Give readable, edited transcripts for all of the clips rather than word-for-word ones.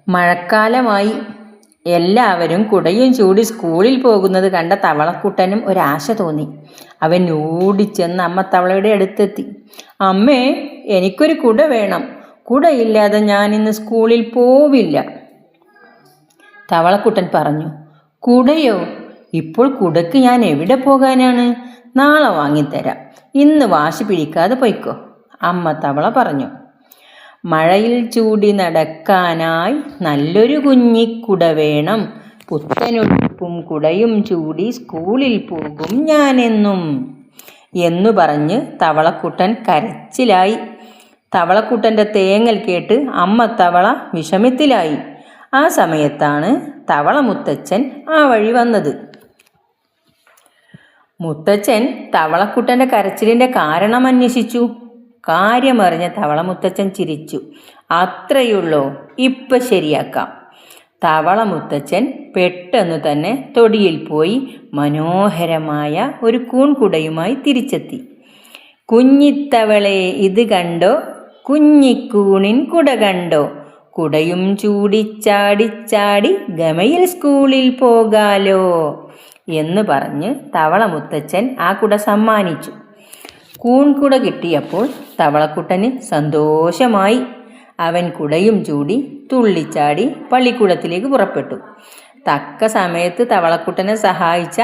മഴക്കാലമായി. എല്ലാവരും കുടയും ചൂടി സ്കൂളിൽ പോകുന്നത് കണ്ട തവളക്കുട്ടനും ഒരാശ തോന്നി. അവൻ ഓടിച്ചെന്ന് അമ്മ തവളയുടെ അടുത്തെത്തി. അമ്മേ, എനിക്കൊരു കുട വേണം. കുടയില്ലാതെ ഞാൻ ഇന്ന് സ്കൂളിൽ പോവില്ല. തവളക്കുട്ടൻ പറഞ്ഞു. കുടയോ? ഇപ്പോൾ കുടയ്ക്ക് ഞാൻ എവിടെ പോകാനാണ്? നാളെ വാങ്ങിത്തരാം. ഇന്ന് വാശി പിടിക്കാതെ പൊയ്ക്കോ, അമ്മ തവള പറഞ്ഞു. മഴയിൽ ചൂടി നടക്കാനായി നല്ലൊരു കുഞ്ഞിക്കുട വേണം. പുത്തനുടുപ്പും കുടയും ചൂടി സ്കൂളിൽ പോകും ഞാനെന്നും എന്നു പറഞ്ഞ് തവളക്കുട്ടൻ കരച്ചിലായി. തവളക്കുട്ടൻ്റെ തേങ്ങൽ കേട്ട് അമ്മ തവള വിഷമത്തിലായി. ആ സമയത്താണ് തവള മുത്തച്ഛൻ ആ വഴി വന്നത്. മുത്തച്ഛൻ തവളക്കുട്ടൻ്റെ കരച്ചിലിൻ്റെ കാരണം അന്വേഷിച്ചു. കാര്യമറിഞ്ഞ തവള മുത്തച്ഛൻ ചിരിച്ചു. അത്രയുള്ളോ? ഇപ്പം ശരിയാക്കാം. തവള മുത്തച്ഛൻ പെട്ടെന്നു തന്നെ തൊടിയിൽ പോയി മനോഹരമായ ഒരു കൂൺകുടയുമായി തിരിച്ചെത്തി. കുഞ്ഞിത്തവളെ, ഇത് കണ്ടോ? കുഞ്ഞിക്കൂണിൻ കുട കണ്ടോ? കുടയും ചൂടിച്ചാടിച്ചാടി ഗമയിൽ സ്കൂളിൽ പോകാലോ എന്ന് പറഞ്ഞ് തവള മുത്തച്ഛൻ ആ കുട സമ്മാനിച്ചു. കൂൺകുട കിട്ടിയപ്പോൾ തവളക്കുട്ടന് സന്തോഷമായി. അവൻ കുടയും ചൂടി തുള്ളിച്ചാടി പള്ളിക്കൂടത്തിലേക്ക് പുറപ്പെട്ടു. തക്ക സമയത്ത് തവളക്കുട്ടനെ സഹായിച്ച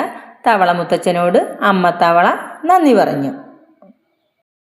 തവള മുത്തച്ഛനോട് അമ്മ തവള നന്ദി പറഞ്ഞു.